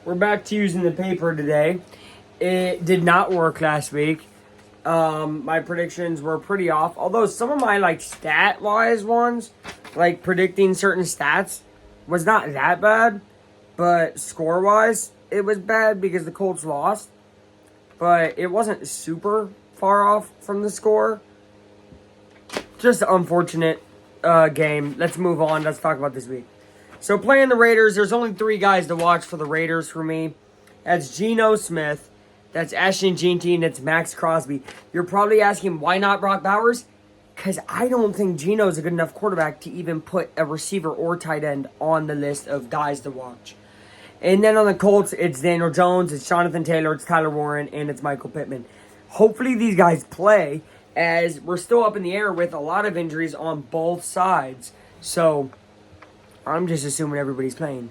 We're back to using the paper today. It did not work last week. My predictions were pretty off. Although some of my stat-wise ones, like predicting certain stats, was not that bad. But score-wise, it was bad because the Colts lost. But it wasn't super far off from the score. Just an unfortunate game. Let's move on. Let's talk about this week. So playing the Raiders, there's only 3 guys to watch for the Raiders for me. That's Geno Smith, that's Ashton Jeanty, and it's Max Crosby. You're probably asking, why not Brock Bowers? Because I don't think Geno's a good enough quarterback to even put a receiver or tight end on the list of guys to watch. And then on the Colts, it's Daniel Jones, it's Jonathan Taylor, it's Tyler Warren, and it's Michael Pittman. Hopefully these guys play, as we're still up in the air with a lot of injuries on both sides. So I'm just assuming everybody's playing.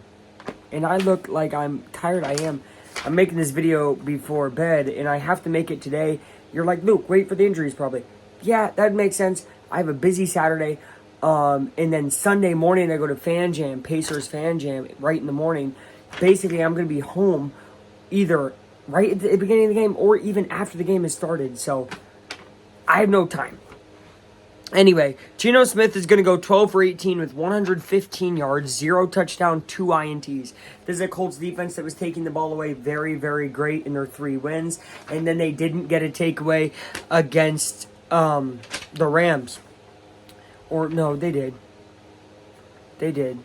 And I look like I'm tired. I am. I'm making this video before bed, and I have to make it today. You're like, Luke, wait for the injuries probably. Yeah, that makes sense. I have a busy Saturday. And then Sunday morning, I go to Fan Jam, Pacers Fan Jam, right in the morning. Basically, I'm going to be home either right at the beginning of the game or even after the game has started. So I have no time. Anyway, Geno Smith is going to go 12 for 18 with 115 yards, 0 touchdown, 2 INTs. This is a Colts defense that was taking the ball away very, very great in their 3 wins. And then they didn't get a takeaway against the Rams. Or, no, they did. They did.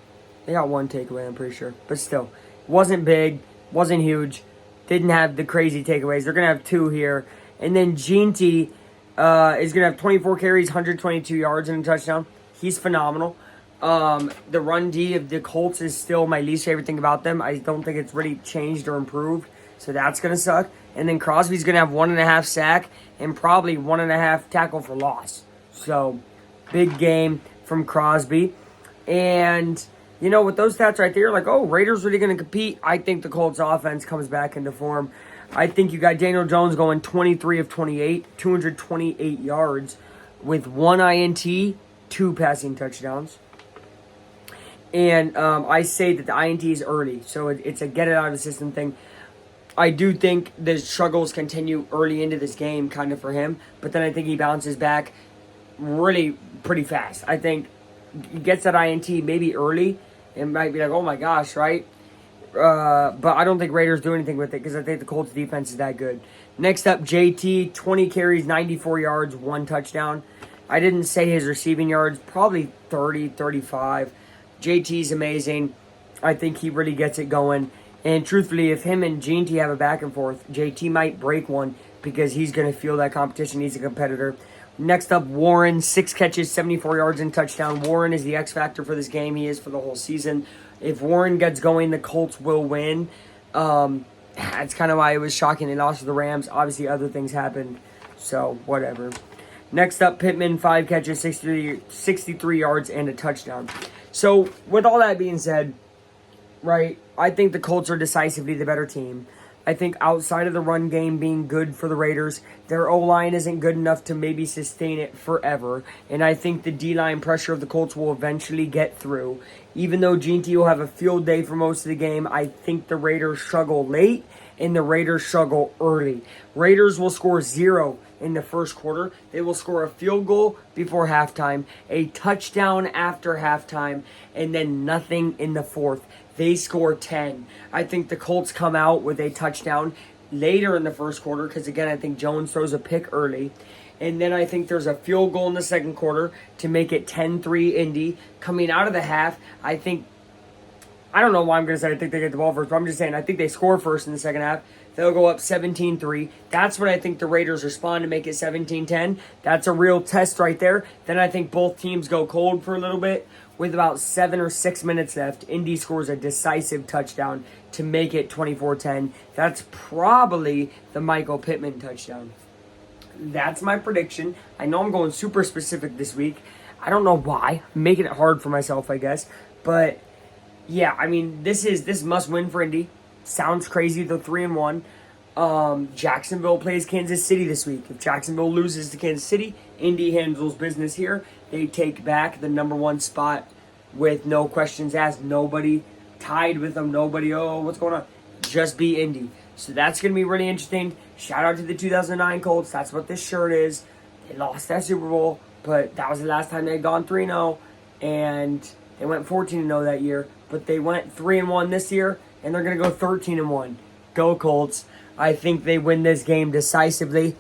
They got 1 takeaway, I'm pretty sure. But still, wasn't big, wasn't huge, didn't have the crazy takeaways. They're going to have 2 here. And then Jeanty is going to have 24 carries, 122 yards, and a touchdown. He's phenomenal. The run D of the Colts is still my least favorite thing about them. I don't think it's really changed or improved, so that's going to suck. And then Crosby's going to have 1.5 sack and probably 1.5 tackle for loss. So, big game from Crosby. And, you know, with those stats right there, like, oh, Raiders really going to compete. I think the Colts offense comes back into form. I think you got Daniel Jones going 23 of 28, 228 yards with 1 INT, 2 passing touchdowns. And I say that the INT is early, so it's a get-it-out-of-the-system thing. I do think the struggles continue early into this game kind of for him, but then I think he bounces back really pretty fast. I think he gets that INT maybe early and might be like, oh my gosh, right? But I don't think Raiders do anything with it because I think the Colts defense is that good. Next up, JT, 20 carries, 94 yards, 1 touchdown. I didn't say his receiving yards, probably 30, 35. JT's amazing. I think he really gets it going. And truthfully, if him and Jeanty have a back and forth, JT might break one because he's going to feel that competition. He's a competitor. Next up, Warren, 6 catches, 74 yards, and touchdown. Warren is the X factor for this game. He is for the whole season. If Warren gets going, the Colts will win. That's kind of why it was shocking. They lost to the Rams. Obviously, other things happened. So, whatever. Next up, Pittman, 5 catches, 63 yards, and a touchdown. So, with all that being said, right, I think the Colts are decisively the better team. I think outside of the run game being good for the Raiders, their O-line isn't good enough to maybe sustain it forever. And I think the D-line pressure of the Colts will eventually get through. Even though Jeanty will have a field day for most of the game, I think the Raiders struggle late and the Raiders struggle early. Raiders will score 0 in the first quarter. They will score a field goal before halftime, a touchdown after halftime, and then nothing in the fourth. They score 10. I think the Colts come out with a touchdown later in the first quarter because, again, I think Jones throws a pick early. And then I think there's a field goal in the second quarter to make it 10-3 Indy. Coming out of the half, I don't know why I'm going to say I think they get the ball first, but I'm just saying I think they score first in the second half. They'll go up 17-3. That's when I think the Raiders respond to make it 17-10. That's a real test right there. Then I think both teams go cold for a little bit. With about 7 or 6 minutes left, Indy scores a decisive touchdown to make it 24-10. That's probably the Michael Pittman touchdown. That's my prediction. I know I'm going super specific this week. I don't know why. I'm making it hard for myself, I guess. But, yeah, I mean, this must win for Indy. Sounds crazy, though 3-1. Jacksonville plays Kansas City this week. If Jacksonville loses to Kansas City, Indy handles business here. They take back the number 1 spot with no questions asked. Nobody tied with them. Nobody, oh, what's going on? just beat Indy. So that's going to be really interesting. Shout out to the 2009 Colts. That's what this shirt is. They lost that Super Bowl, but that was the last time they had gone 3-0, and they went 14-0 that year. But they went 3-1 this year, and they're going to go 13-1. Go Colts. I think they win this game decisively.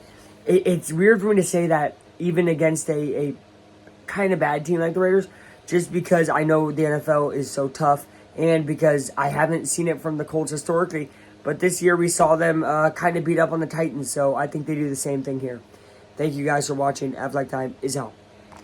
It's weird for me to say that even against a kind of bad team like the Raiders, just because I know the NFL is so tough and because I haven't seen it from the Colts historically. But this year we saw them kind of beat up on the Titans, so I think they do the same thing here. Thank you guys for watching. Have like time is out.